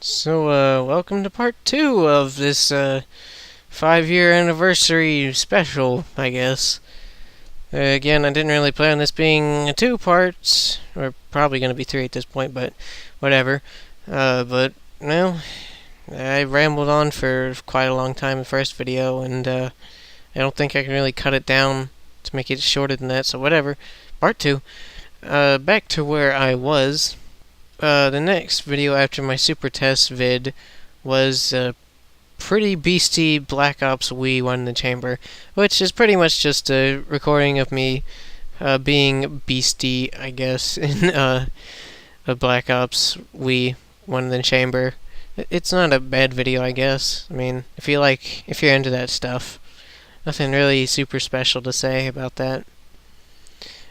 So, welcome to part 2 of this, 5-year anniversary special, I guess. Again, I didn't really plan on this being 2 parts, or probably gonna be 3 at this point, but whatever. Well, I rambled on for quite a long time in the first video, and, I don't think I can really cut it down to make it shorter than that, so whatever. Part 2. Back to where I was. The next video after my super test vid was a pretty beastie Black Ops Wii One in the Chamber, which is pretty much just a recording of me being beastie, I guess, in a Black Ops Wii One in the Chamber. It's not a bad video, I guess. I mean, if you're into that stuff, nothing really super special to say about that.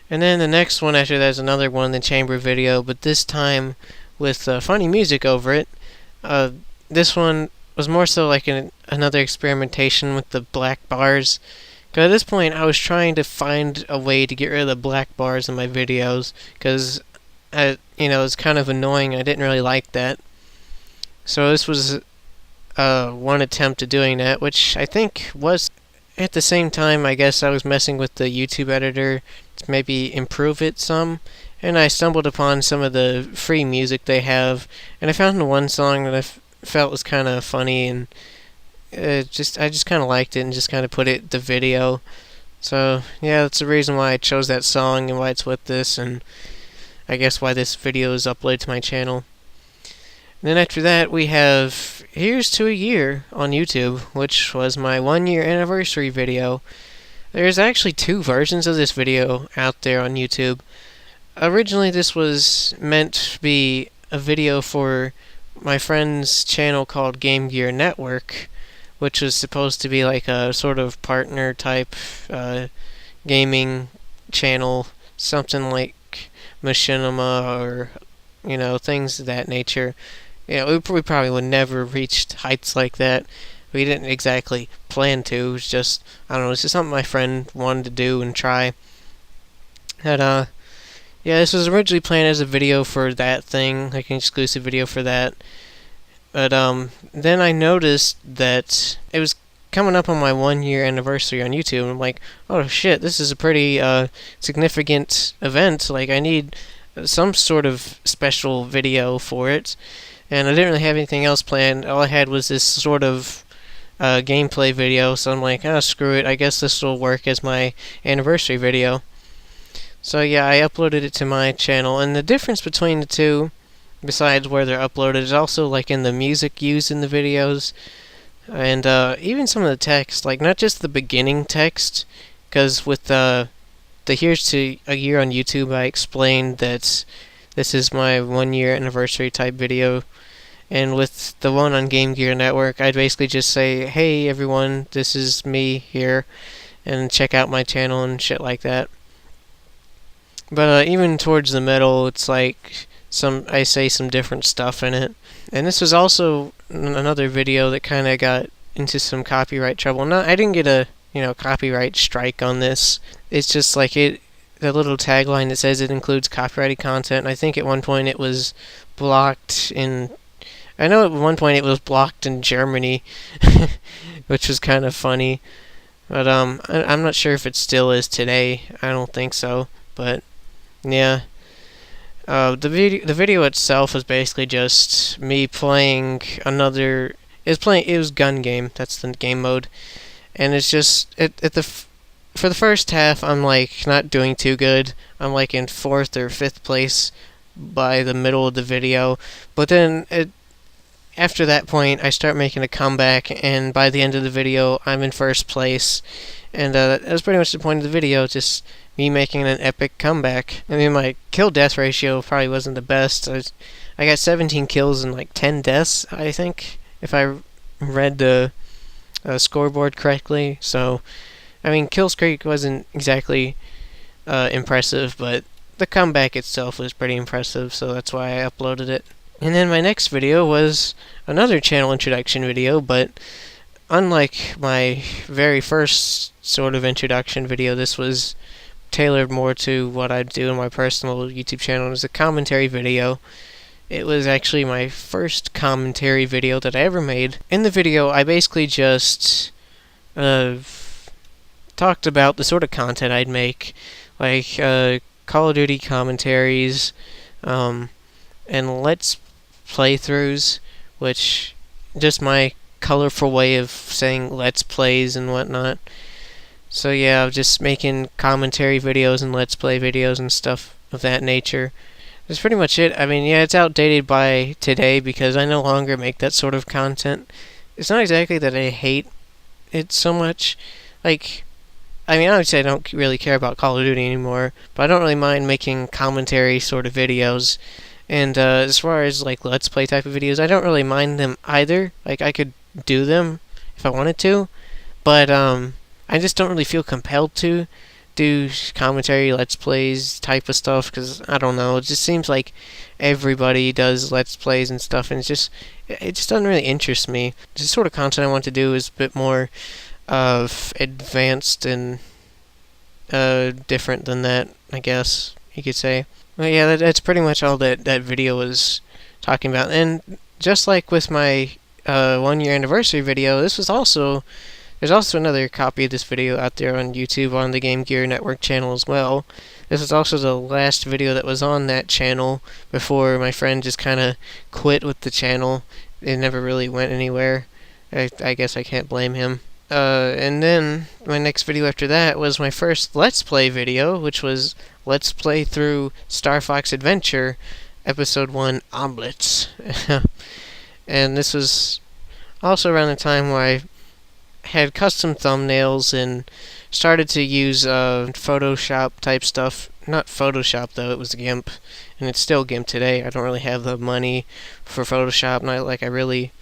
And then the next one after that is another one in the chamber video, but this time with funny music over it. This one was more so like another experimentation with the black bars. Because at this point I was trying to find a way to get rid of the black bars in my videos, because it's kind of annoying. I didn't really like that. So this was one attempt at doing that, which I think was at the same time, I guess I was messing with the YouTube editor to maybe improve it some, and I stumbled upon some of the free music they have, and I found one song that I felt was kind of funny, and I just kind of liked it and just kind of put it in the video. So yeah, that's the reason why I chose that song and why it's with this, and I guess why this video is uploaded to my channel. And then after that, we have Here's to a Year on YouTube, which was my 1-year anniversary video. There's actually 2 versions of this video out there on YouTube. Originally, this was meant to be a video for my friend's channel called Game Gear Network, which was supposed to be like a sort of partner type gaming channel, something like Machinima or things of that nature. We probably would never reach heights like that. We didn't exactly plan to. It was just, I don't know, it's just something my friend wanted to do and try. And, yeah, this was originally planned as a video for that thing, like an exclusive video for that. But, then I noticed that it was coming up on my 1-year anniversary on YouTube, and I'm like, oh shit, this is a pretty, significant event. Like, I need some sort of special video for it. And I didn't really have anything else planned. All I had was this sort of gameplay video, so I'm like, screw it, I guess this will work as my anniversary video. So yeah, I uploaded it to my channel, and the difference between the two, besides where they're uploaded, is also like in the music used in the videos, and even some of the text, like not just the beginning text, because with the Here's to a Year on YouTube, I explained that this is my 1-year anniversary type video. And with the one on Game Gear Network, I'd basically just say, hey everyone, this is me here, and check out my channel and shit like that. But even towards the middle, it's like I say some different stuff in it. And this was also another video that kind of got into some copyright trouble. I didn't get a copyright strike on this. It's just like the little tagline that says it includes copyrighted content. I think at one point it was blocked in... I know at one point it was blocked in Germany, which was kind of funny. But I'm not sure if it still is today. I don't think so. But yeah, the video itself was basically just me playing another. It was gun game. That's the game mode, and it's just for the first half, I'm like not doing too good. I'm like in 4th or 5th place by the middle of the video, but then after that point, I start making a comeback, and by the end of the video, I'm in 1st place. And that was pretty much the point of the video, just me making an epic comeback. I mean, my kill-death ratio probably wasn't the best. I got 17 kills and like 10 deaths, I think, if I read the scoreboard correctly. So, I mean, kill streak wasn't exactly impressive, but the comeback itself was pretty impressive, so that's why I uploaded it. And then my next video was another channel introduction video, but unlike my very first sort of introduction video, this was tailored more to what I do in my personal YouTube channel. It was a commentary video, It was actually my first commentary video that I ever made. In the video, I basically just talked about the sort of content I'd make, like Call of Duty commentaries, and Let's Playthroughs, which just my colorful way of saying Let's Plays and whatnot. So yeah, I'm just making commentary videos and Let's Play videos and stuff of that nature. That's pretty much it. I mean, yeah, it's outdated by today because I no longer make that sort of content. It's not exactly that I hate it so much. Like, I mean, obviously I don't really care about Call of Duty anymore, but I don't really mind making commentary sort of videos. And as far as like Let's Play type of videos, I don't really mind them either. Like, I could do them if I wanted to, but I just don't really feel compelled to do commentary, Let's Plays type of stuff, because I don't know, it just seems like everybody does Let's Plays and stuff, and it just doesn't really interest me. The sort of content I want to do is a bit more advanced and different than that, I guess you could say. But yeah, that's pretty much all that video was talking about. And just like with my 1 year anniversary video, there's also another copy of this video out there on YouTube on the Game Gear Network channel as well. This is also the last video that was on that channel before my friend just kind of quit with the channel. It never really went anywhere. I guess I can't blame him. And then my next video after that was my first Let's Play video, which was Let's Play through Star Fox Adventure, Episode 1, Omelets. And this was also around the time where I had custom thumbnails and started to use Photoshop type stuff. Not Photoshop though, it was GIMP, and it's still GIMP today. I don't really have the money for Photoshop, not like I really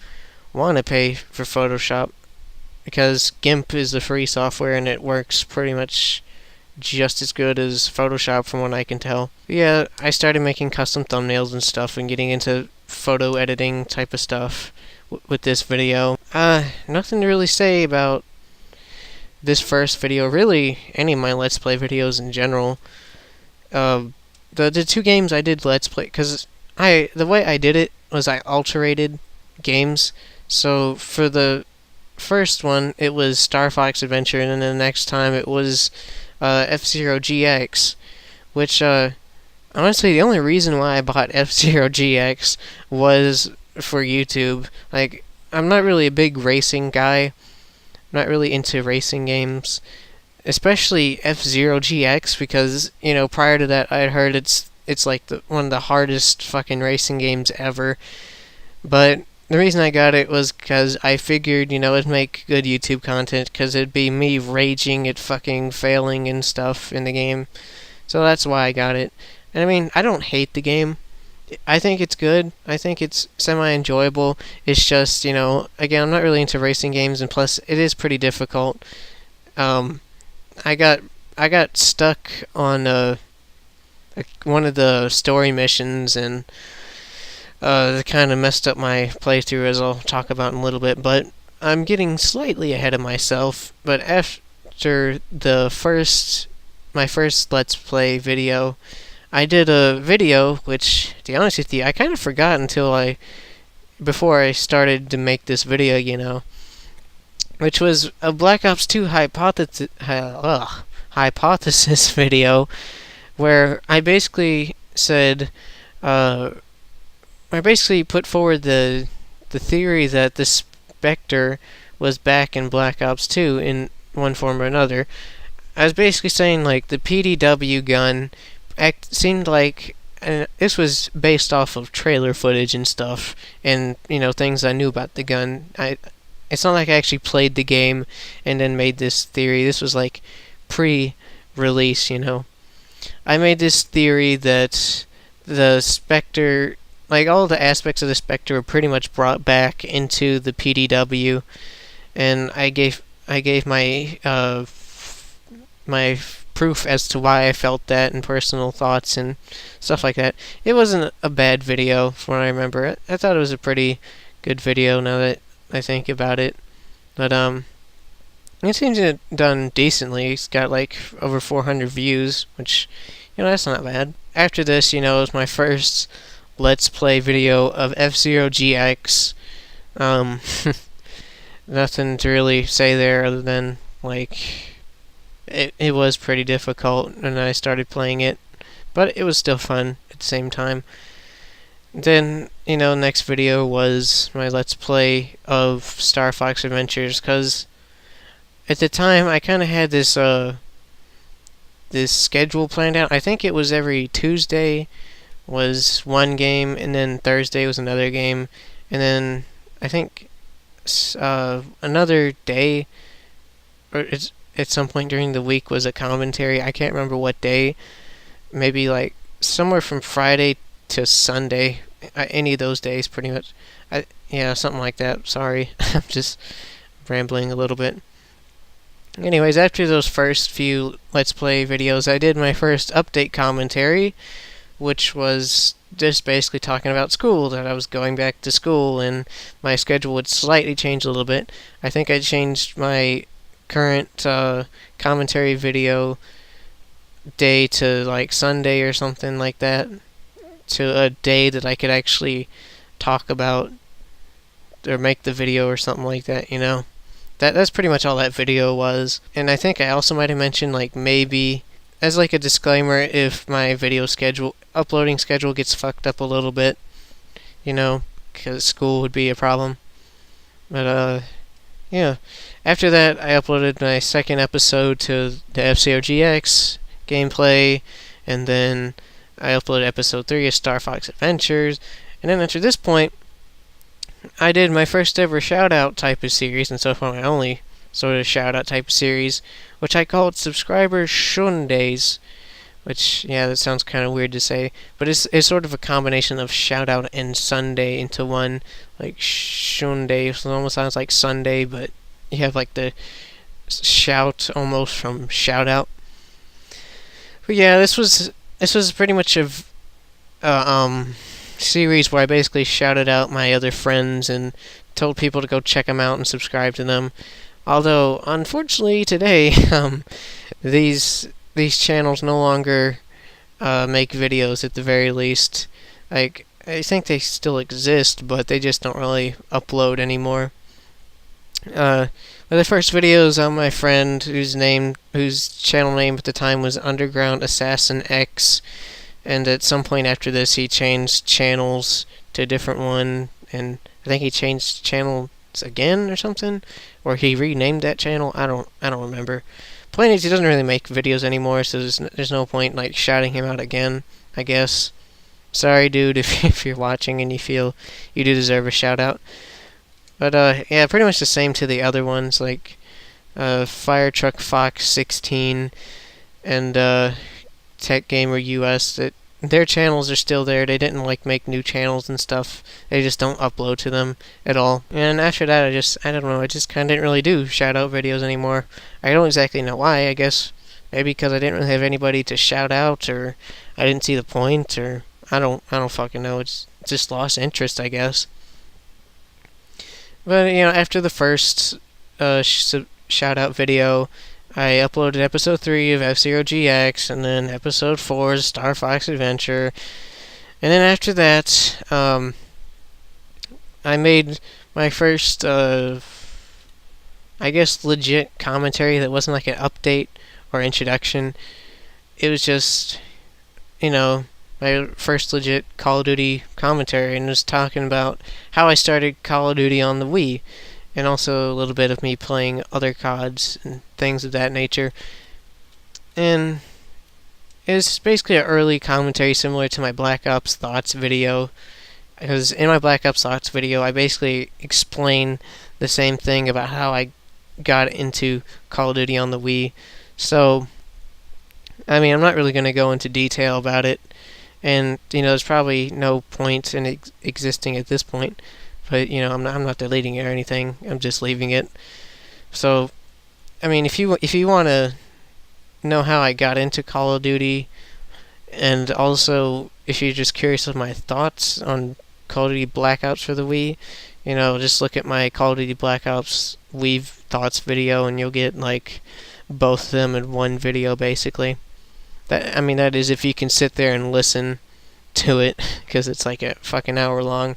want to pay for Photoshop, because GIMP is the free software and it works pretty much just as good as Photoshop from what I can tell. But yeah, I started making custom thumbnails and stuff and getting into photo editing type of stuff with this video. Nothing to really say about this first video, really any of my Let's Play videos in general. The two games I did Let's Play, because the way I did it was I alterated games. So for the first one, it was Star Fox Adventure, and then the next time it was F-Zero GX, which honestly the only reason why I bought F-Zero GX was for YouTube. Like, I'm not really a big racing guy. I'm not really into racing games, especially F-Zero GX, because, you know, prior to that I had heard it's like one of the hardest fucking racing games ever. But the reason I got it was because I figured, you know, it'd make good YouTube content, because it'd be me raging at fucking failing and stuff in the game. So that's why I got it. And I mean, I don't hate the game. I think it's good. I think it's semi-enjoyable. It's just, you know, again, I'm not really into racing games, and plus, it is pretty difficult. I got stuck on one of the story missions, and it kind of messed up my playthrough, as I'll talk about in a little bit. But I'm getting slightly ahead of myself. But after my first Let's Play video, I did a video, which, to be honest with you, I kind of forgot before I started to make this video, you know, which was a Black Ops 2 hypothesis video, where I basically said, I basically put forward the theory that the Spectre was back in Black Ops 2 in one form or another. I was basically saying, like, the PDW gun seemed like, and this was based off of trailer footage and stuff, and, you know, things I knew about the gun. It's not like I actually played the game and then made this theory. This was like pre-release, you know. I made this theory that the Spectre, like, all the aspects of the Spectre were pretty much brought back into the PDW, and I gave my my proof as to why I felt that, and personal thoughts and stuff like that. It wasn't a bad video from what I remember. I thought it was a pretty good video now that I think about it. But it seems to have done decently. It's got like over 400 views, which, you know, that's not bad. After this, you know, it was my first Let's Play video of F-Zero GX. Nothing to really say there other than, like, it was pretty difficult when I started playing it, but it was still fun at the same time. Then, next video was my Let's Play of Star Fox Adventures, because at the time I kind of had this schedule planned out. I think it was every Tuesday was one game, and then Thursday was another game, and then I think another day, or at some point during the week, was a commentary. I can't remember what day. Maybe like somewhere from Friday to Sunday. Any of those days, pretty much. Yeah, something like that. Sorry, I'm just rambling a little bit. Anyways, after those first few Let's Play videos, I did my first update commentary, which was just basically talking about school, that I was going back to school, and my schedule would slightly change a little bit. I think I changed my current commentary video day to like Sunday or something like that, to a day that I could actually talk about or make the video or something like that, That's pretty much all that video was. And I think I also might have mentioned, like, maybe as like a disclaimer, if my video uploading schedule gets fucked up a little bit, because school would be a problem. But yeah. After that, I uploaded my second episode to the F-Zero GX gameplay, and then I uploaded episode 3 of Star Fox Adventures, and then after this point, I did my first ever shout-out type of series, and so far my only sort of shout-out type of series, which I called Subscriber Shundays, which, yeah, that sounds kind of weird to say, but it's sort of a combination of shout-out and Sunday into one, like Shunday, so it almost sounds like Sunday, but you have like the shout almost from shout-out. But yeah, this was pretty much a series where I basically shouted out my other friends and told people to go check them out and subscribe to them. Although, unfortunately, today, these channels no longer make videos, at the very least. Like, I think they still exist, but they just don't really upload anymore. The first videos on my friend, whose channel name at the time was Underground Assassin X, and at some point after this he changed channels to a different one, and I think he changed channels again or something, or he renamed that channel. I don't remember. Point is, he doesn't really make videos anymore, so there's no point like shouting him out again, I guess. Sorry, dude, if you're watching and you feel you do deserve a shout out. But yeah, pretty much the same to the other ones, like Fire Truck Fox 16 and Tech Gamer US. Their channels are still there. They didn't like make new channels and stuff. They just don't upload to them at all. And after that, I don't know, I just kind of didn't really do shout out videos anymore. I don't exactly know why. I guess maybe because I didn't really have anybody to shout out, or I didn't see the point, or I don't fucking know. It's just lost interest, I guess. But after the first shout out video, I uploaded episode 3 of F-Zero GX, and then episode 4 is Star Fox Adventure. And then after that, I made my first, I guess, legit commentary that wasn't like an update or introduction. It was just, my first legit Call of Duty commentary, and was talking about how I started Call of Duty on the Wii, and also a little bit of me playing other CODs and things of that nature. And it's basically an early commentary similar to my Black Ops Thoughts video, because in my Black Ops Thoughts video I basically explain the same thing about how I got into Call of Duty on the Wii. So, I mean, I'm not really going to go into detail about it, and there's probably no point in existing at this point. But I'm not deleting it or anything. I'm just leaving it. So, I mean, if you want to know how I got into Call of Duty, and also if you're just curious of my thoughts on Call of Duty Black Ops for the Wii, just look at my Call of Duty Black Ops Wii thoughts video, and you'll get like both of them in one video, basically. That is if you can sit there and listen to it because it's like a fucking hour long.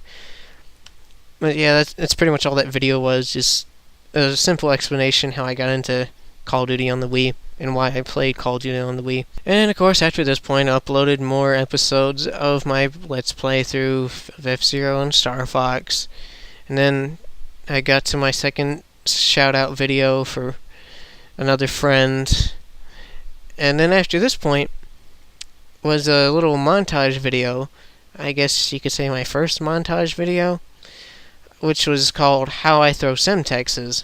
But yeah, that's pretty much all that video was. Just a simple explanation how I got into Call of Duty on the Wii and why I played Call of Duty on the Wii. And of course, after this point, I uploaded more episodes of my Let's Play through F-Zero and Star Fox. And then I got to my second shout-out video for another friend. And then after this point was a little montage video. I guess you could say my first montage video, which was called How I Throw Semtexes.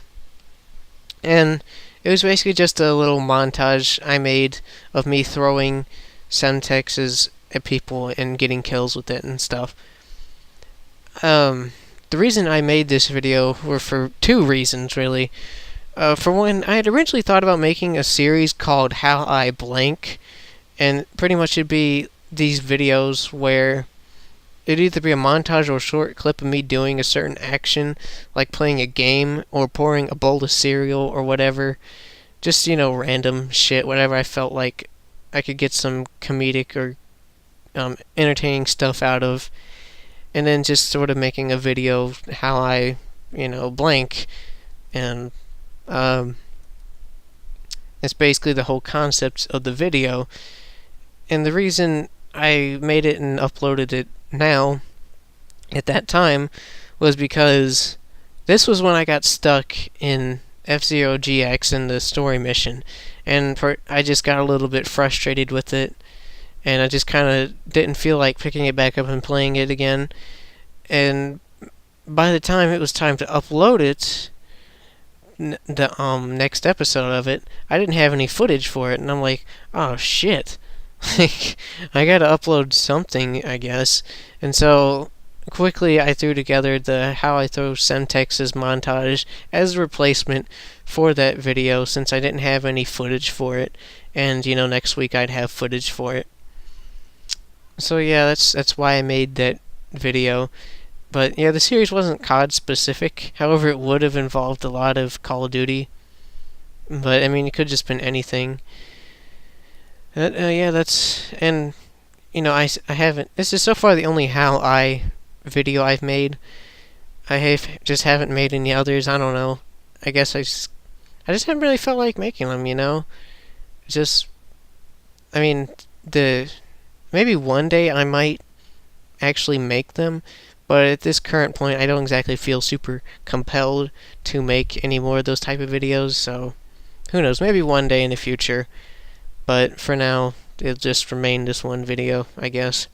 And it was basically just a little montage I made of me throwing Semtexes at people and getting kills with it and stuff. The reason I made this video were for two reasons, really. For one, I had originally thought about making a series called How I Blank, and pretty much it'd be these videos where it'd either be a montage or a short clip of me doing a certain action, like playing a game or pouring a bowl of cereal or whatever. Just, random shit, whatever I felt like I could get some comedic or entertaining stuff out of. And then just sort of making a video how I, blank. And it's basically the whole concept of the video. And the reason I made it and uploaded it now, at that time, was because this was when I got stuck in F-Zero GX in the story mission, and I just got a little bit frustrated with it, and I just kind of didn't feel like picking it back up and playing it again. And by the time it was time to upload it, the next episode of it, I didn't have any footage for it, and I'm like, oh shit. I gotta upload something, I guess. And so quickly I threw together the How I Throw Semtexes montage as a replacement for that video, since I didn't have any footage for it. And next week I'd have footage for it. So yeah, that's why I made that video. But yeah, the series wasn't COD specific. However, it would have involved a lot of Call of Duty. But I mean, it could have just been anything. Yeah, and I haven't. This is so far the only How I video I've made. I just haven't made any others. I don't know. I guess I just haven't really felt like making them. Just, I mean, maybe one day I might actually make them, but at this current point, I don't exactly feel super compelled to make any more of those type of videos. So, who knows? Maybe one day in the future. But for now, it'll just remain this one video, I guess.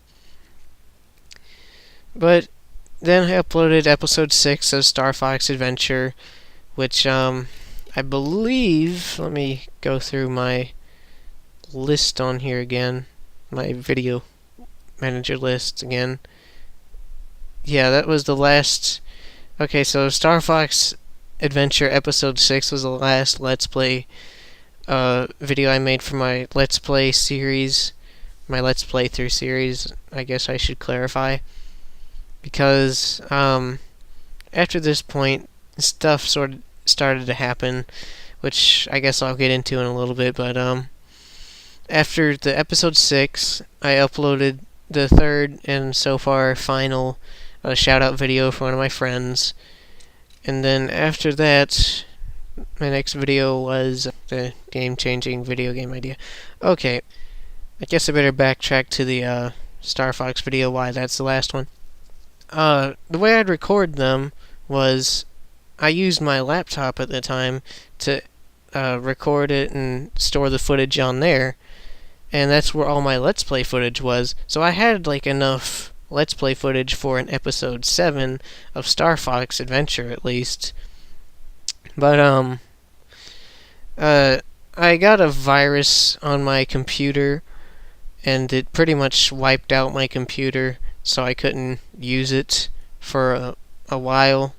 But then I uploaded episode 6 of Star Fox Adventure, which I believe, let me go through my list on here again, my video manager list again. Yeah, that was the last. Okay, so Star Fox Adventure episode 6 was the last Let's Play video I made for my Let's Play series, my Let's Playthrough series, I guess I should clarify, because after this point, stuff sort of started to happen, which I guess I'll get into in a little bit, but after the episode 6, I uploaded the third and so far final shout-out video for one of my friends, and then after that, my next video was the game-changing video game idea. Okay, I guess I better backtrack to the Star Fox video, why that's the last one. The way I'd record them was I used my laptop at the time to record it and store the footage on there, and that's where all my Let's Play footage was. So I had like enough Let's Play footage for an episode 7 of Star Fox Adventure at least. But I got a virus on my computer, and it pretty much wiped out my computer, so I couldn't use it for a while.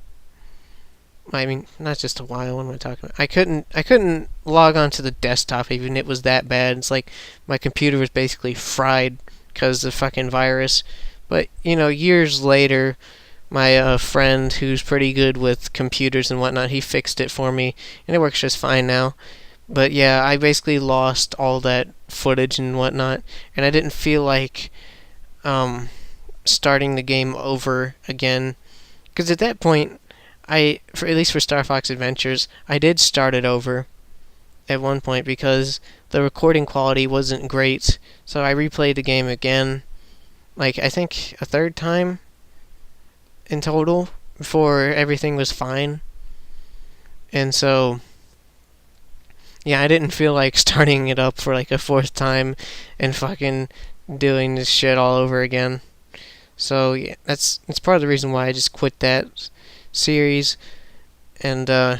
I mean, not just a while. What am I talking about? I couldn't log onto the desktop, even it was that bad. It's like my computer was basically fried because of the fucking virus. But years later, my friend, who's pretty good with computers and whatnot, he fixed it for me, and it works just fine now. But yeah, I basically lost all that footage and whatnot, and I didn't feel like starting the game over again. Because at that point, at least for Star Fox Adventures, I did start it over at one point because the recording quality wasn't great. So I replayed the game again, like I think a third time in total before everything was fine. And so, yeah, I didn't feel like starting it up for like a fourth time and fucking doing this shit all over again. So yeah, that's part of the reason why I just quit that series. And I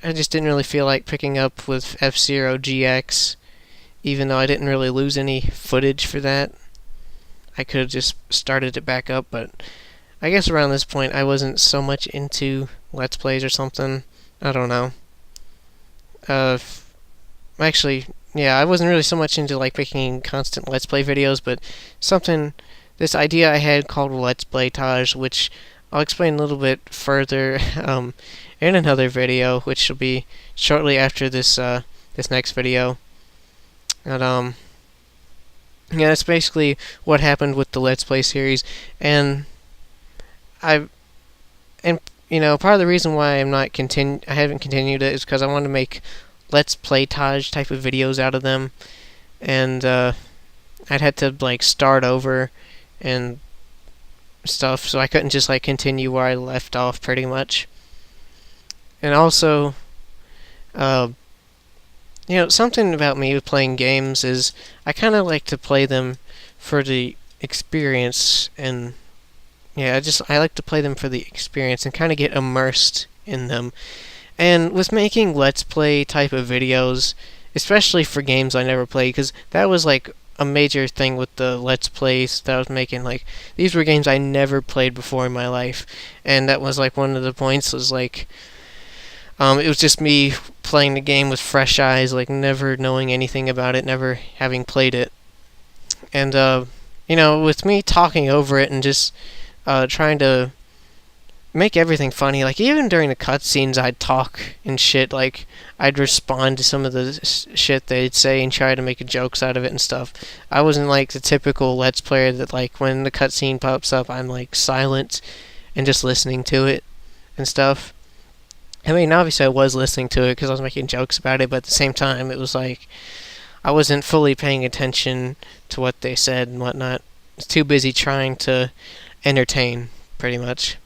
just didn't really feel like picking up with F-Zero GX, even though I didn't really lose any footage for that. I could have just started it back up, but I guess around this point I wasn't so much into Let's Plays or something. I don't know. Actually, yeah, I wasn't really so much into like making constant Let's Play videos, but this idea I had called Let's Play Taj, which I'll explain a little bit further in another video, which will be shortly after this next video. And yeah, that's basically what happened with the Let's Play series, and you know, part of the reason why I haven't continued it is because I want to make Let's Play Taj type of videos out of them, and I'd had to like start over and stuff, so I couldn't just like continue where I left off pretty much. And also, you know, something about me with playing games is I kind of like to play them for the experience, and yeah, I like to play them for the experience and kind of get immersed in them. And with making Let's Play type of videos, especially for games I never played, because that was like a major thing with the Let's Plays that I was making. Like, these were games I never played before in my life, and that was like one of the points was like, it was just me playing the game with fresh eyes, like never knowing anything about it, never having played it. And you know, with me talking over it and just trying to make everything funny, like even during the cutscenes I'd talk and shit, like I'd respond to some of the shit they'd say and try to make jokes out of it and stuff. I wasn't like the typical Let's Player that like when the cutscene pops up I'm like silent and just listening to it and stuff. I mean, obviously I was listening to it because I was making jokes about it, but at the same time it was like I wasn't fully paying attention to what they said and whatnot. I was too busy trying to entertain, pretty much.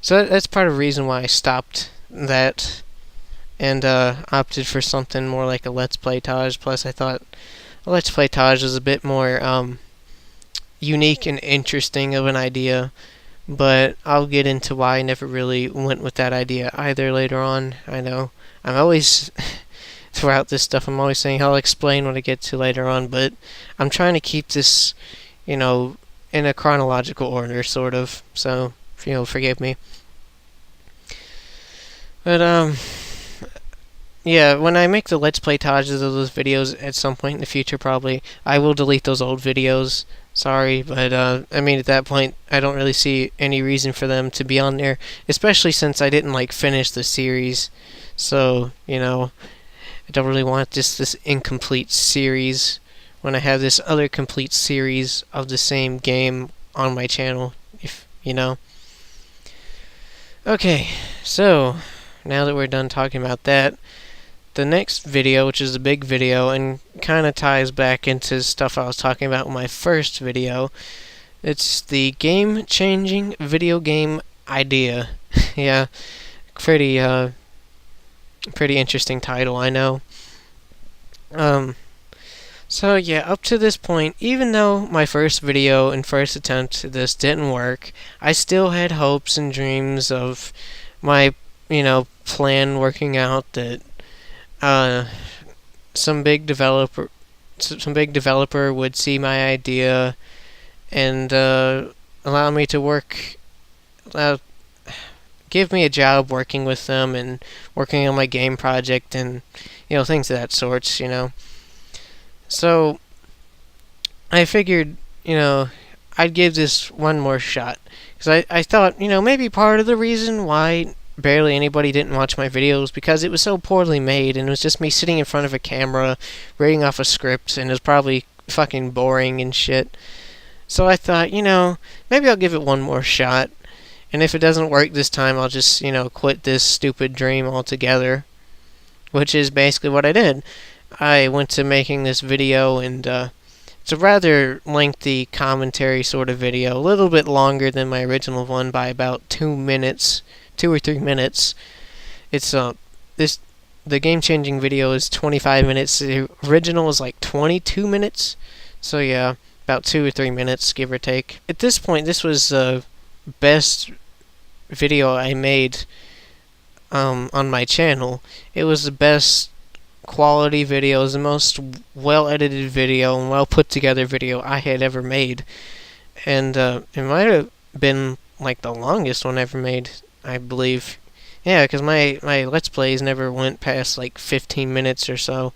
So that's part of the reason why I stopped that and opted for something more like a Let's Play Taj. Plus, I thought a Let's Play Taj was a bit more unique and interesting of an idea, but I'll get into why I never really went with that idea either later on. I know I'm always, throughout this stuff, I'm always saying I'll explain when I get to later on, but I'm trying to keep this, you know, in a chronological order, sort of, so, you know, forgive me. But, yeah, when I make the Let's Play Tajas of those videos at some point in the future, probably, I will delete those old videos. Sorry, but, I mean, at that point, I don't really see any reason for them to be on there, especially since I didn't, like, finish the series. So, you know, I don't really want just this incomplete series when I have this other complete series of the same game on my channel, if you know. Okay, so now that we're done talking about that, the next video, which is a big video and kind of ties back into stuff I was talking about in my first video, it's the game-changing video game idea. Yeah, pretty interesting title, I know. So yeah, up to this point, even though my first video and first attempt at this didn't work, I still had hopes and dreams of my, you know, plan working out, that some big developer would see my idea and allow me to work, give me a job working with them and working on my game project and, you know, things of that sort, you know. So I figured, you know, I'd give this one more shot, because I thought, you know, maybe part of the reason why barely anybody didn't watch my videos because it was so poorly made and it was just me sitting in front of a camera reading off a script, and it was probably fucking boring and shit. So I thought, maybe I'll give it one more shot. And if it doesn't work this time, I'll just, quit this stupid dream altogether. Which is basically what I did. I went to making this video, and it's a rather lengthy commentary sort of video. A little bit longer than my original one by about 2 minutes. 2 or 3 minutes. It's, the game-changing video is 25 minutes. The original is like 22 minutes. So yeah, about 2 or 3 minutes, give or take. At this point, this was the best video I made on my channel. It was the best quality video. It was the most well-edited video and well-put-together video I had ever made. And it might have been like the longest one ever made, I believe. Yeah, because my Let's Plays never went past like 15 minutes or so.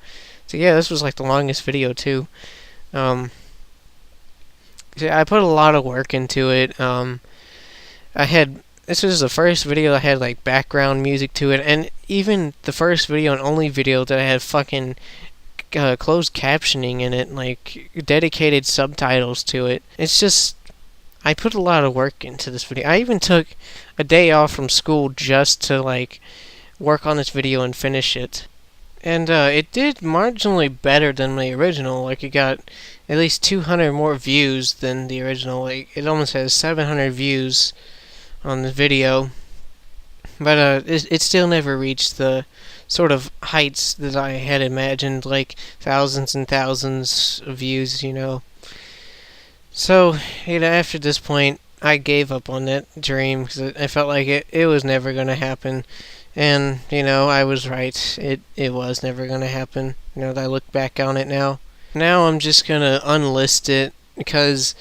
So yeah, this was like the longest video too. I put a lot of work into it. This was the first video that had like background music to it, and even the first video and only video that I had fucking closed captioning in it, like dedicated subtitles to it. It's just, I put a lot of work into this video. I even took a day off from school just to like work on this video and finish it. And it did marginally better than the original. Like, it got at least 200 more views than the original. Like, it almost has 700 views on the video, but it still never reached the sort of heights that I had imagined, like thousands and thousands of views, So, after this point, I gave up on that dream because I felt like it was never going to happen, and I was right. It was never going to happen. I look back on it now. Now I'm just gonna unlist it because,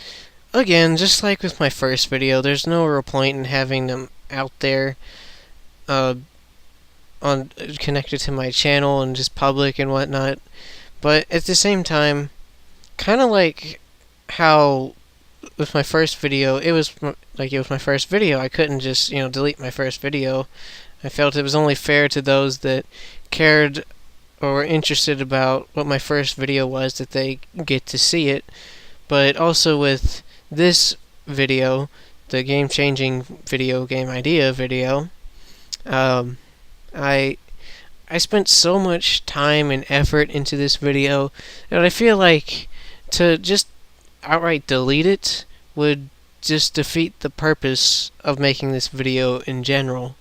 again, just like with my first video, there's no real point in having them out there connected to my channel and just public and whatnot. But at the same time, kind of like how with my first video, it was my first video. I couldn't just, delete my first video. I felt it was only fair to those that cared or were interested about what my first video was that they get to see it. But also with this video, the game-changing video game idea video, I spent so much time and effort into this video that I feel like to just outright delete it would just defeat the purpose of making this video in general.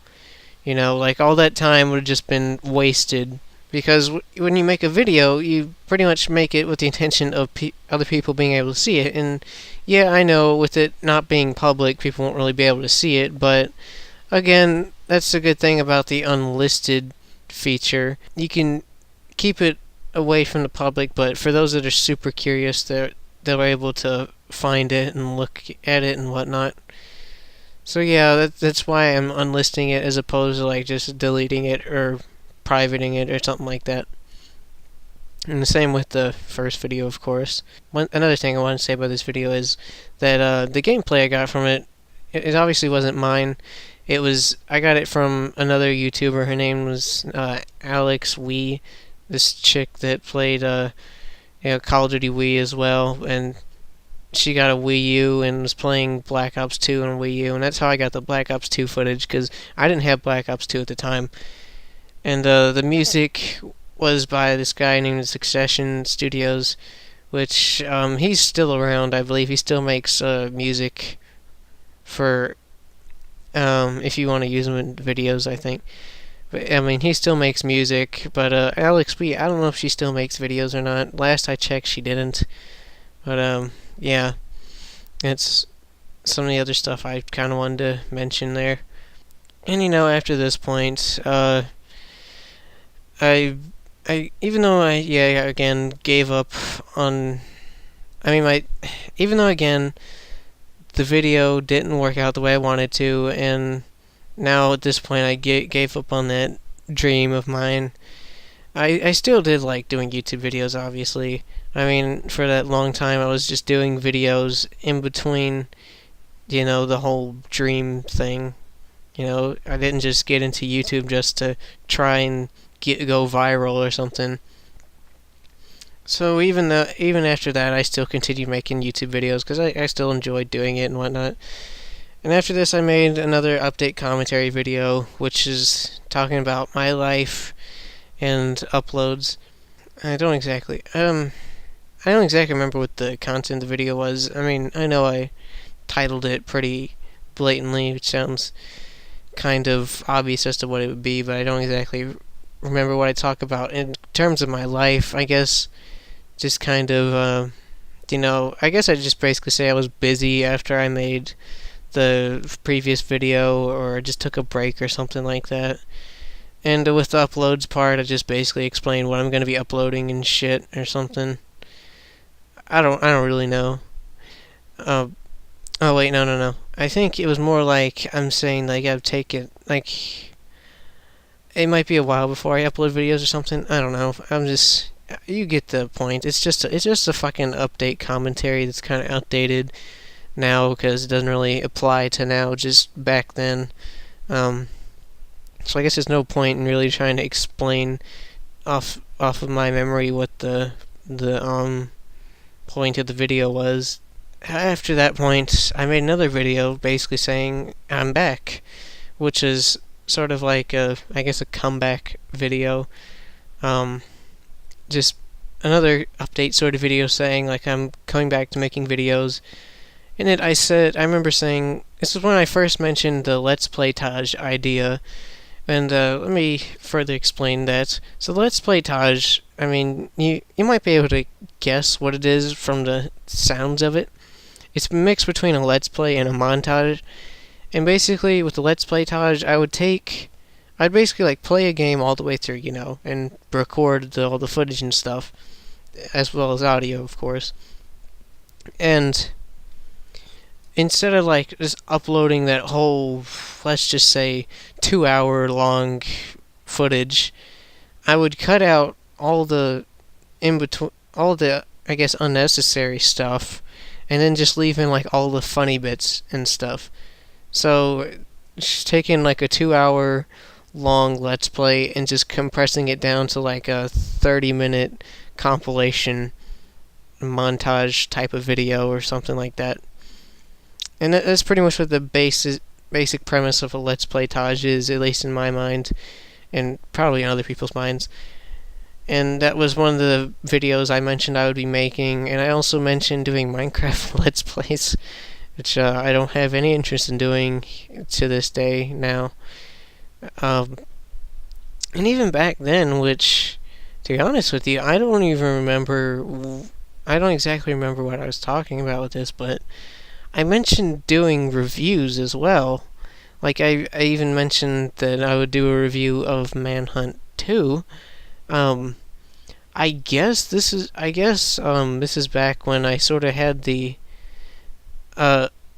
Like all that time would have just been wasted. Because when you make a video, you pretty much make it with the intention of other people being able to see it. And yeah, I know with it not being public, people won't really be able to see it. But again, that's the good thing about the unlisted feature. You can keep it away from the public, but for those that are super curious, they're able to find it and look at it and whatnot. So yeah, that's why I'm unlisting it as opposed to like just deleting it or privating it or something like that. And the same with the first video, of course. Another thing I want to say about this video is that the gameplay I got from it, it obviously wasn't mine. I got it from another YouTuber. Her name was Alex Wii, this chick that played Call of Duty Wii as well, and she got a Wii U and was playing Black Ops 2 on Wii U, and that's how I got the Black Ops 2 footage, because I didn't have Black Ops 2 at the time. And the music was by this guy named Succession Studios, which he's still around, I believe. He still makes music for if you want to use him in videos, I think. But I mean, he still makes music, but Alex B, I don't know if she still makes videos or not. Last I checked, she didn't. But yeah, it's some of the other stuff I kind of wanted to mention there. And after this point, I even though I again gave up on, even though again the video didn't work out the way I wanted to, and now at this point I gave up on that dream of mine. I still did like doing YouTube videos, obviously. I mean, for that long time I was just doing videos in between, the whole dream thing. I didn't just get into YouTube just to try and go viral or something. So even after that, I still continued making YouTube videos because I still enjoyed doing it and whatnot. And after this, I made another update commentary video, which is talking about my life and uploads. I don't exactly remember what the content of the video was. I mean, I know I titled it pretty blatantly, which sounds kind of obvious as to what it would be, but I don't exactly remember what I talk about. In terms of my life, I guess just kind of, I guess I just basically say I was busy after I made the previous video, or just took a break or something like that. And with the uploads part, I just basically explain what I'm going to be uploading and shit or something. I don't really know. Oh wait, no. I think it was more like I'm saying like I've taken like it might be a while before I upload videos or something. I don't know. You get the point. It's just a fucking update commentary that's kind of outdated now because it doesn't really apply to now, just back then. So I guess there's no point in really trying to explain off of my memory what the point of the video was. After that point, I made another video basically saying I'm back, which is sort of like a comeback video. Just another update sort of video saying like I'm coming back to making videos. In it, I remember saying, this is when I first mentioned the Let's Play Taj idea, and let me further explain that. So the Let's Play Taj, I mean, you might be able to guess what it is from the sounds of it. It's a mix between a Let's Play and a montage, and basically with the Let's Play Taj, I'd basically like play a game all the way through, and record all the footage and stuff, as well as audio, of course. And instead of like just uploading that whole, let's just say, 2-hour long footage, I would cut out all the I guess unnecessary stuff, and then just leave in like all the funny bits and stuff. So just taking like a 2-hour long Let's Play and just compressing it down to like a 30-minute compilation montage type of video or something like that. And that's pretty much what the basic premise of a Let's Play Taj is, at least in my mind, and probably in other people's minds. And that was one of the videos I mentioned I would be making, and I also mentioned doing Minecraft Let's Plays, which I don't have any interest in doing to this day now. And even back then, which, to be honest with you, I don't exactly remember what I was talking about with this, but I mentioned doing reviews as well. Like, I even mentioned that I would do a review of Manhunt 2. I guess this is back when I sort of had the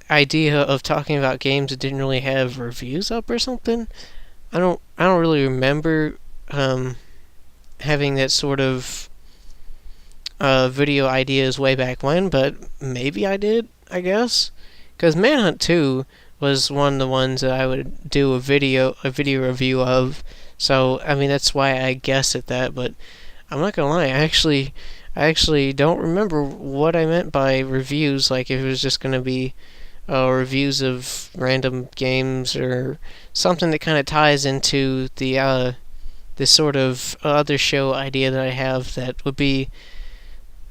idea of talking about games that didn't really have reviews up or something. I don't really remember having that sort of video ideas way back when, but maybe I did, I guess. Because Manhunt 2 was one of the ones that I would do a video review of. So, I mean, that's why I guessed at that, but I'm not gonna lie, I actually don't remember what I meant by reviews, like if it was just gonna be reviews of random games or something that kind of ties into the this sort of other show idea that I have that would be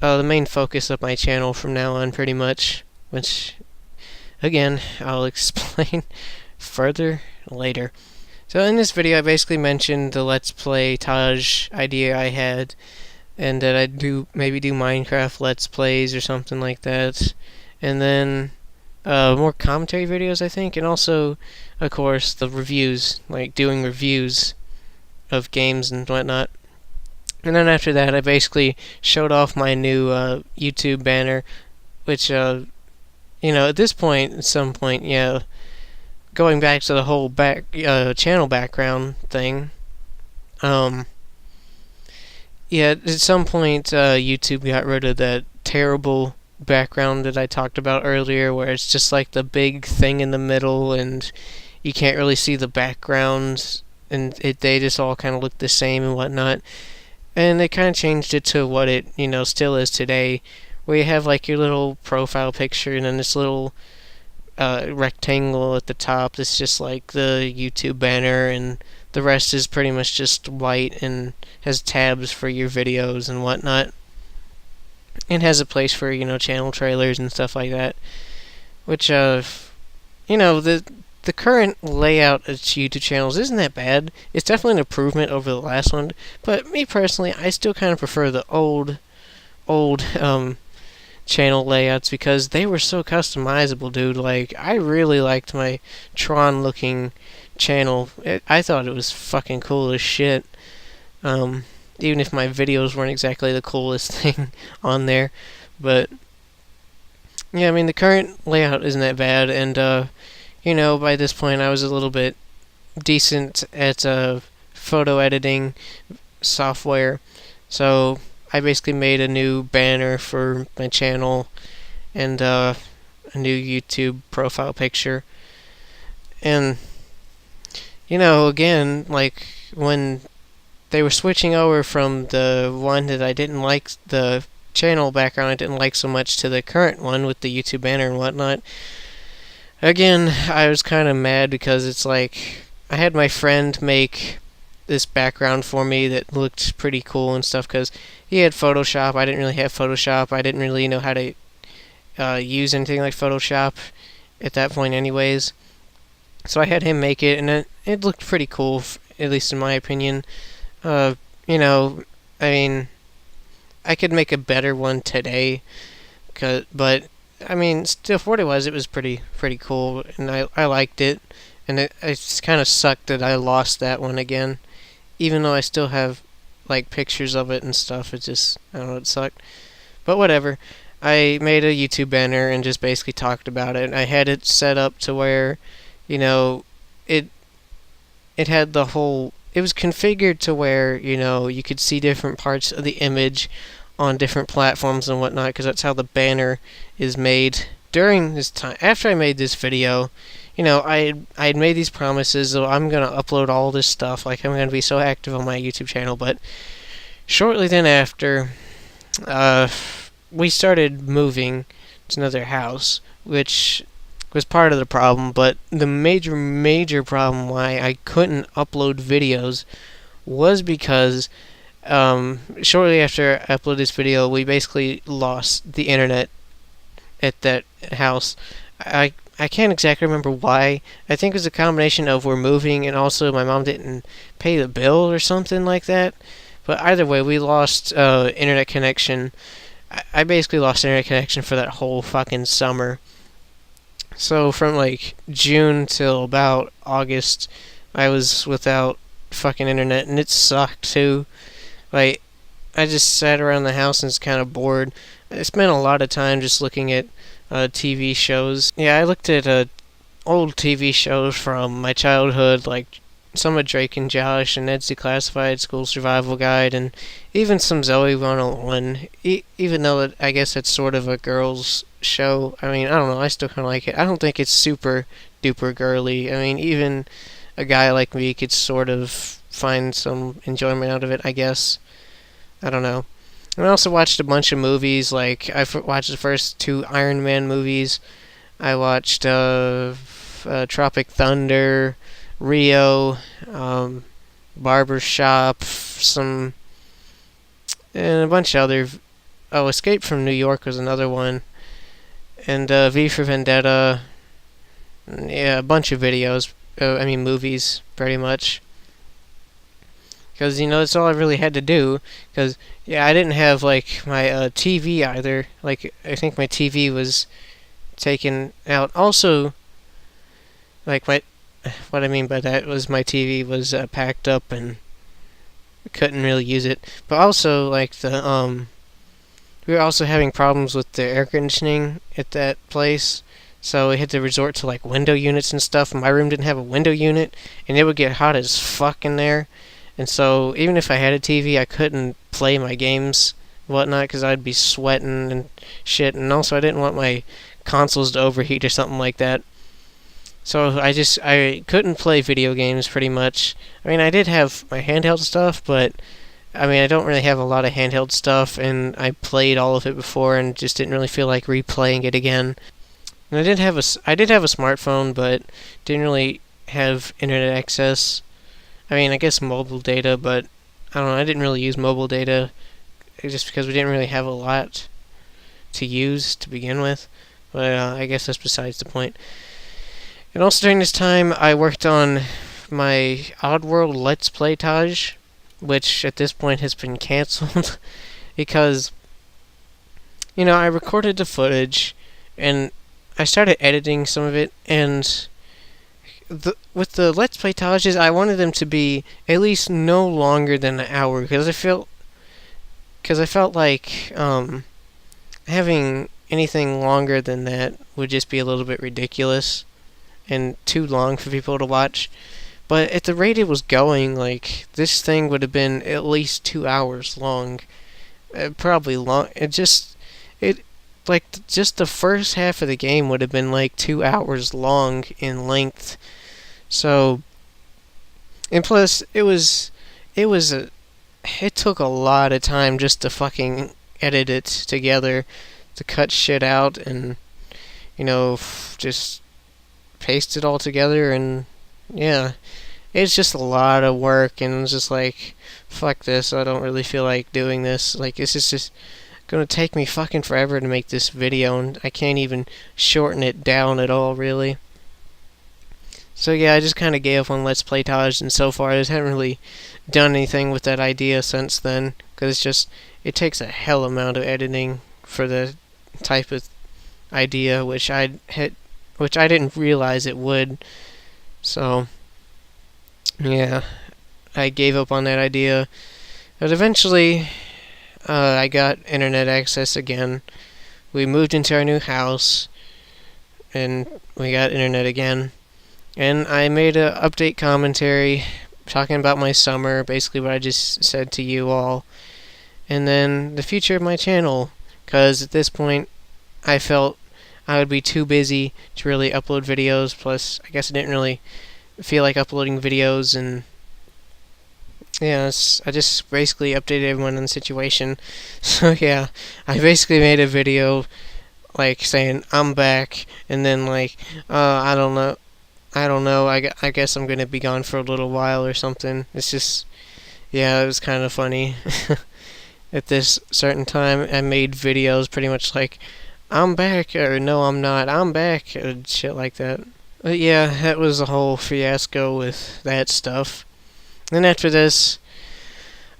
the main focus of my channel from now on, pretty much, which, again, I'll explain further later. So in this video, I basically mentioned the Let's Play Taj idea I had, and that I'd maybe do Minecraft Let's Plays or something like that, and then more commentary videos, I think, and also, of course, the reviews, like doing reviews of games and whatnot. And then after that, I basically showed off my new YouTube banner, which, at this point, at some point, going back to the whole channel background thing, at some point, YouTube got rid of that terrible background that I talked about earlier, where it's just like the big thing in the middle, and you can't really see the background, and they just all kind of look the same and whatnot. and they kind of changed it to what it, still is today, where you have like your little profile picture and then this little rectangle at the top that's just like the YouTube banner, and the rest is pretty much just white and has tabs for your videos and whatnot. And has a place for, channel trailers and stuff like that. Which, the current layout of YouTube channels isn't that bad. It's definitely an improvement over the last one. But me personally, I still kind of prefer the old channel layouts because they were so customizable, dude. Like, I really liked my Tron-looking channel. I thought it was fucking cool as shit. Even if my videos weren't exactly the coolest thing on there. But, yeah, I mean, the current layout isn't that bad, and, by this point I was a little bit decent at photo editing software, so I basically made a new banner for my channel and a new YouTube profile picture. And, again, like, when they were switching over from the one that I didn't like, the channel background I didn't like so much, to the current one with the YouTube banner and whatnot. Again, I was kind of mad because it's like I had my friend make this background for me that looked pretty cool and stuff because he had Photoshop. I didn't really have Photoshop. I didn't really know how to use anything like Photoshop at that point anyways. So I had him make it, and it looked pretty cool, at least in my opinion. I mean, I could make a better one today, but I mean, still for what it was pretty cool, and I liked it, and it just kind of sucked that I lost that one again, even though I still have like pictures of it and stuff. It just, I don't know, it sucked, but whatever. I made a YouTube banner and just basically talked about it. I had it set up to where, it had the whole. It was configured to where, you could see different parts of the image on different platforms and whatnot, because that's how the banner is made. During this time, after I made this video, I had made these promises, so I'm going to upload all this stuff, like I'm going to be so active on my YouTube channel, but shortly then after, we started moving to another house, which was part of the problem, but the major problem why I couldn't upload videos was because shortly after I uploaded this video, we basically lost the internet at that house. I can't exactly remember why. I think it was a combination of we're moving and also my mom didn't pay the bill or something like that. But either way, we lost internet connection. I basically lost internet connection for that whole fucking summer. So from like June till about August, I was without fucking internet, and it sucked too. Like, I just sat around the house and was kind of bored. I spent a lot of time just looking at TV shows. Yeah, I looked at old TV shows from my childhood, like some of Drake and Josh and Ned's Declassified School Survival Guide, and even some Zoe 101, even though I guess it's sort of a girls' show. I mean, I don't know, I still kind of like it. I don't think it's super duper girly. I mean, even a guy like me could sort of find some enjoyment out of it, I guess. I don't know. And I also watched a bunch of movies, like I watched the first 2 Iron Man movies. I watched Tropic Thunder, Rio, Barbershop, and a bunch of other. Oh, Escape from New York was another one, and V for Vendetta. Yeah, a bunch of videos. Movies, pretty much. Because, that's all I really had to do. Because, yeah, I didn't have, like, my TV either. Like, I think my TV was taken out. Also, like, what I mean by that was my TV was packed up and couldn't really use it. But also, like, we were also having problems with the air conditioning at that place. So we had to resort to, like, window units and stuff. My room didn't have a window unit, and it would get hot as fuck in there. And so, even if I had a TV, I couldn't play my games and whatnot, because I'd be sweating and shit. And also, I didn't want my consoles to overheat or something like that. So, I couldn't play video games, pretty much. I mean, I did have my handheld stuff, but I mean, I don't really have a lot of handheld stuff, and I played all of it before and just didn't really feel like replaying it again. And I did have a smartphone, but didn't really have internet access. I mean, I guess mobile data, but I don't know, I didn't really use mobile data just because we didn't really have a lot to use to begin with. But I guess that's besides the point. And also during this time, I worked on my Oddworld Let's Playtage, which at this point has been cancelled because, I recorded the footage and I started editing some of it, and with the Let's Playtages, I wanted them to be at least no longer than an hour because I felt like having anything longer than that would just be a little bit ridiculous and too long for people to watch. But at the rate it was going, like, this thing would have been at least 2 hours long. Probably long. Just the first half of the game would have been like 2 hours long in length. So, and plus, it took a lot of time just to fucking edit it together, to cut shit out and, just paste it all together, and yeah, it's just a lot of work, and it's just like, fuck this, I don't really feel like doing this. Like, this is just gonna take me fucking forever to make this video, and I can't even shorten it down at all, really. So yeah, I just kind of gave up on Let's Playtage, and so far I just haven't really done anything with that idea since then, because it takes a hell amount of editing for the type of idea which I didn't realize it would. So yeah, I gave up on that idea. But eventually, I got internet access again. We moved into our new house, and we got internet again. And I made an update commentary talking about my summer, basically what I just said to you all. And then the future of my channel, because at this point, I felt I would be too busy to really upload videos. Plus, I guess I didn't really feel like uploading videos, and yeah, I just basically updated everyone on the situation. So yeah, I basically made a video like saying I'm back, and then like I don't know, I guess I'm gonna be gone for a little while or something. It's just, yeah, it was kind of funny. At this certain time, I made videos pretty much like, I'm back, or no I'm not, I'm back, and shit like that. But yeah, that was a whole fiasco with that stuff. Then after this,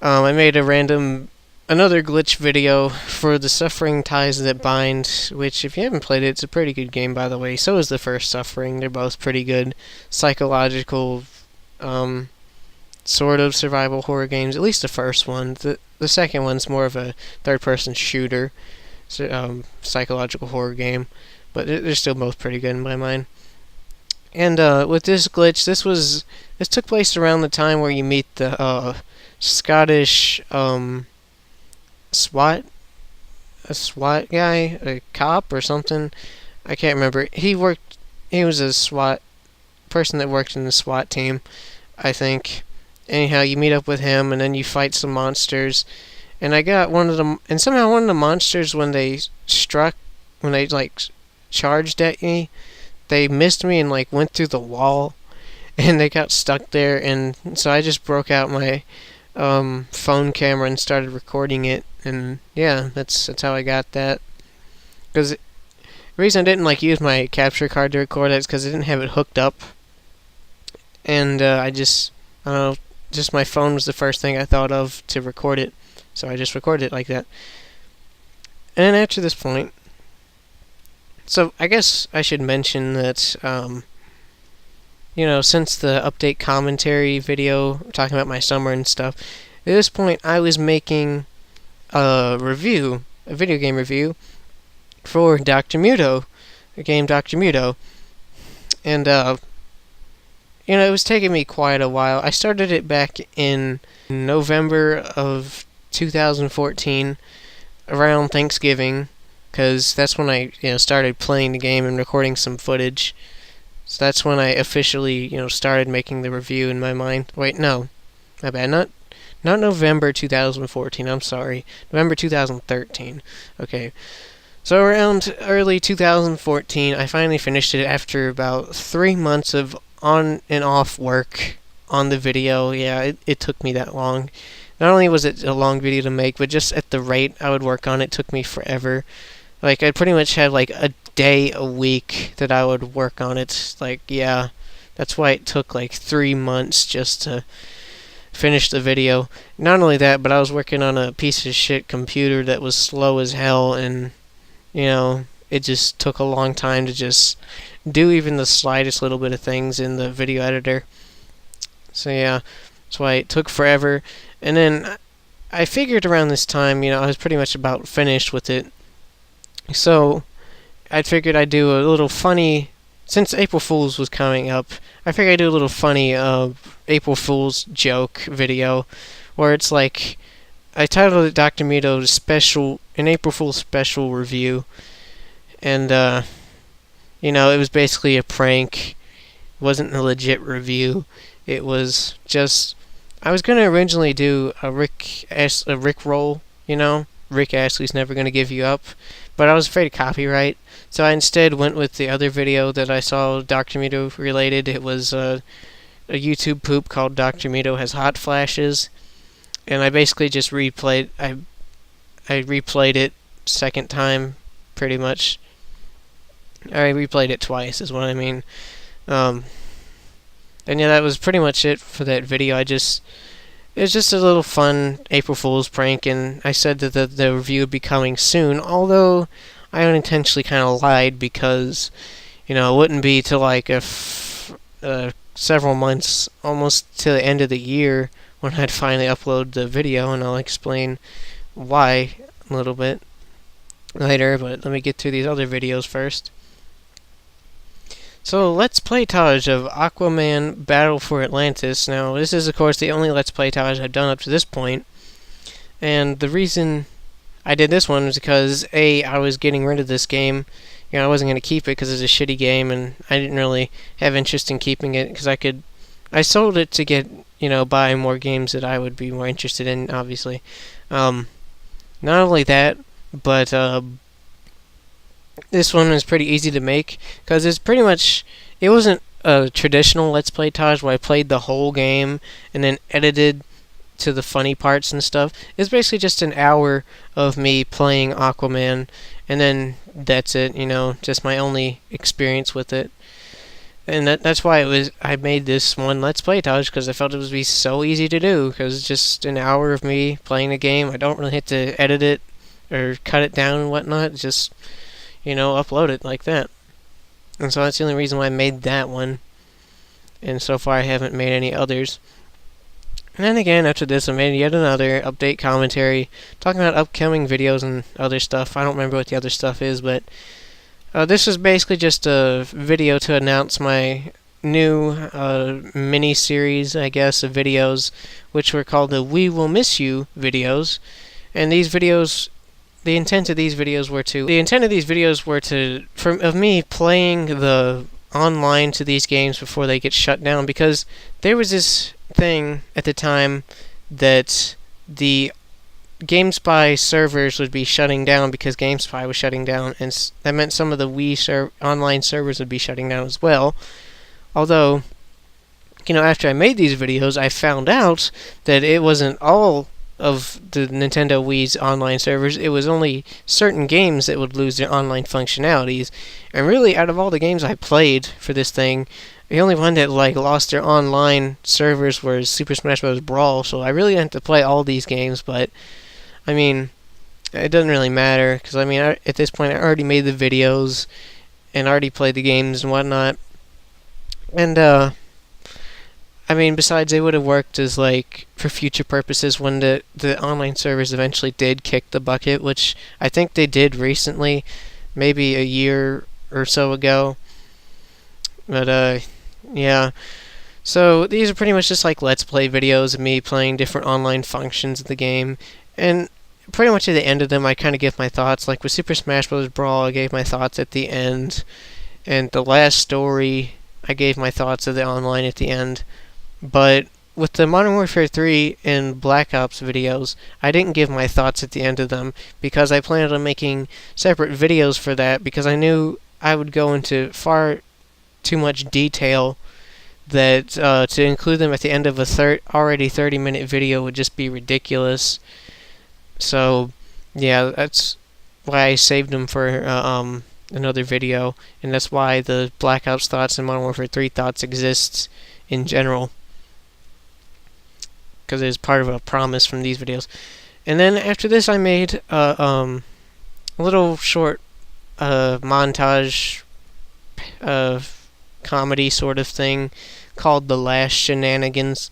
I made another glitch video for the Suffering Ties That Bind, which, if you haven't played it, it's a pretty good game, by the way. So is the first Suffering. They're both pretty good psychological, sort of survival horror games. At least the first one. The second one's more of a third-person shooter, psychological horror game. But they're still both pretty good in my mind. And with this glitch, this took place around the time where you meet the Scottish SWAT guy, a cop or something. I can't remember. He was a SWAT person that worked in the SWAT team, I think. Anyhow, you meet up with him, and then you fight some monsters. And I got somehow one of the monsters, when they charged at me, they missed me and like went through the wall, and they got stuck there. And so I just broke out my phone camera and started recording it, and yeah, that's how I got that. Because the reason I didn't use my capture card to record it is because I didn't have it hooked up, and I don't know, just my phone was the first thing I thought of to record it, so I just recorded it like that. And after this point, so I guess I should mention that since the update commentary video talking about my summer and stuff, at this point I was making a video game review for Dr. Muto, the game Dr. Muto. And it was taking me quite a while. I started it back in November of 2014, around Thanksgiving, because that's when I started playing the game and recording some footage. So that's when I officially started making the review in my mind. Wait, no, my bad. Not November 2014, I'm sorry. November 2013. Okay. So around early 2014, I finally finished it after about 3 months of on and off work on the video. Yeah, it took me that long. Not only was it a long video to make, but just at the rate I would work on it took me forever. Like, I pretty much had like a day a week that I would work on it. Like, yeah, that's why it took like 3 months just to finish the video. Not only that, but I was working on a piece of shit computer that was slow as hell, and it just took a long time to just do even the slightest little bit of things in the video editor. So yeah, that's why it took forever. And then I figured around this time, I was pretty much about finished with it. So I figured I'd do a little funny, since April Fool's was coming up, I figured I'd do a little funny April Fool's joke video, where it's like, I titled it Dr. Mito's special, an April Fool's special review, and it was basically a prank. It wasn't a legit review. It was just, I was gonna originally do a Rick roll, Rick Astley's Never Gonna Give You Up, but I was afraid of copyright, so I instead went with the other video that I saw Dr. Mito related. It was a YouTube poop called Dr. Mito Has Hot Flashes. And I basically just replayed. I replayed it second time, pretty much. I replayed it twice, is what I mean. And yeah, that was pretty much it for that video. It was just a little fun April Fool's prank, and I said that the review would be coming soon. Although I unintentionally kind of lied, because it wouldn't be till like several months, almost to the end of the year, when I'd finally upload the video, and I'll explain why a little bit later, but let me get through these other videos first. So, Let's Play Tage of Aquaman Battle for Atlantis. Now, this is, of course, the only Let's Play Tage I've done up to this point, and the reason I did this one was because, I was getting rid of this game. I wasn't going to keep it because it's a shitty game, and I didn't really have interest in keeping it, because I sold it to get, buy more games that I would be more interested in, obviously. Not only that, but this one was pretty easy to make, because it's pretty much, it wasn't a traditional Let's Play Taj where I played the whole game and then edited to the funny parts and stuff. It's basically just an hour of me playing Aquaman, and then that's it, just my only experience with it. And that's why I made this one Let's Play Taj, because I felt it would be so easy to do, because it's just an hour of me playing the game. I don't really have to edit it or cut it down and whatnot, just, upload it like that. And so that's the only reason why I made that one, and so far I haven't made any others. And then again, after this, I made yet another update commentary, talking about upcoming videos and other stuff. I don't remember what the other stuff is, but this was basically just a video to announce my new mini-series, I guess, of videos, which were called the We Will Miss You videos. And these videos, the intent of these videos were of me playing the online to these games before they get shut down, because there was this thing at the time that the GameSpy servers would be shutting down because GameSpy was shutting down, and that meant some of the Wii online servers would be shutting down as well. Although, after I made these videos, I found out that it wasn't all of the Nintendo Wii's online servers. It was only certain games that would lose their online functionalities. And really, out of all the games I played for this thing, the only one that lost their online servers was Super Smash Bros. Brawl. So I really didn't have to play all these games, but it doesn't really matter, because at this point I already made the videos and already played the games and whatnot. And besides, they would have worked as for future purposes when the online servers eventually did kick the bucket, which I think they did recently, maybe a year or so ago. But yeah. So these are pretty much just Let's Play videos of me playing different online functions of the game, and pretty much at the end of them I kind of give my thoughts. Like with Super Smash Bros. Brawl, I gave my thoughts at the end, and the last story I gave my thoughts of the online at the end. But with the Modern Warfare 3 and Black Ops videos, I didn't give my thoughts at the end of them because I planned on making separate videos for that because I knew I would go into far too much detail that to include them at the end of a already 30-minute video would just be ridiculous. So, yeah, that's why I saved them for another video, and that's why the Black Ops thoughts and Modern Warfare 3 thoughts exists in general, because it is part of a promise from these videos. And then after this, I made a little short montage comedy sort of thing called The Last Shenanigans,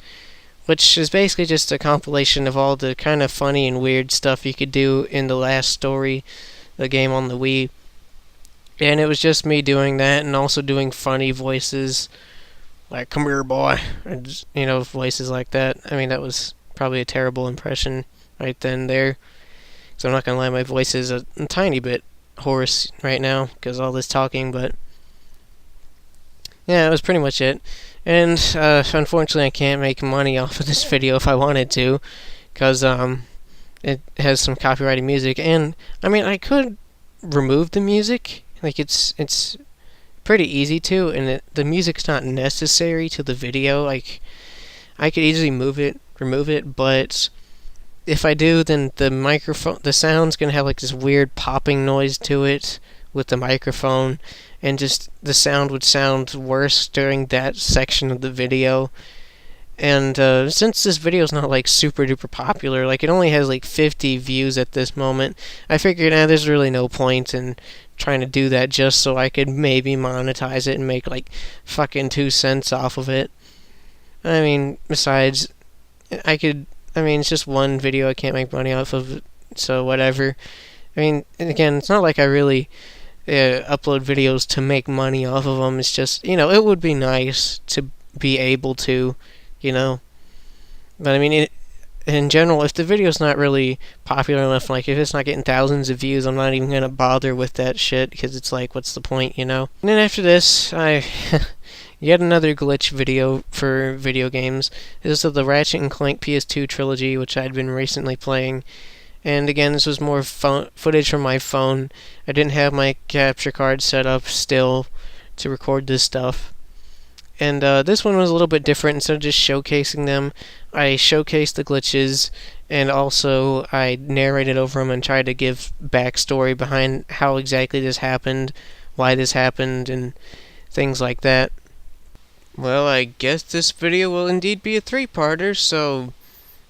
which is basically just a compilation of all the kind of funny and weird stuff you could do in The Last Story, the game on the Wii. And it was just me doing that and also doing funny voices like, "Come here, boy," and just, voices like that. I mean, that was probably a terrible impression right then there. So I'm not gonna lie, my voice is a tiny bit hoarse right now because all this talking, but yeah, that was pretty much it. And unfortunately, I can't make money off of this video if I wanted to, because it has some copyrighted music. And I mean, I could remove the music. Like, it's pretty easy to, and the music's not necessary to the video. Like, I could easily remove it, but if I do, then the sound's gonna have like this weird popping noise to it with the microphone, and just the sound would sound worse during that section of the video. And since this video is not like super duper popular, like it only has like 50 views at this moment, I figured there's really no point in trying to do that just so I could maybe monetize it and make like fucking 2 cents off of it. I mean, besides, it's just one video, I can't make money off of it, so whatever. I mean, and again, it's not like I really upload videos to make money off of them. It's just, it would be nice to be able to, But I mean, in general, if the video's not really popular enough, like if it's not getting thousands of views, I'm not even gonna bother with that shit, because it's like, what's the point, And then after this, I yet another glitch video for video games. This is the Ratchet and Clank PS2 trilogy, which I'd been recently playing. And again, this was more footage from my phone. I didn't have my capture card set up still to record this stuff. And this one was a little bit different. Instead of just showcasing them, I showcased the glitches, and also I narrated over them and tried to give backstory behind how exactly this happened, why this happened, and things like that. Well, I guess this video will indeed be a 3-parter, so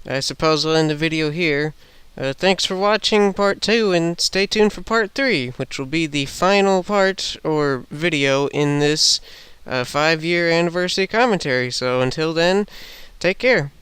I suppose I'll end the video here. Thanks for watching part 2, and stay tuned for part 3, which will be the final part or video in this 5-year anniversary commentary. So until then, take care.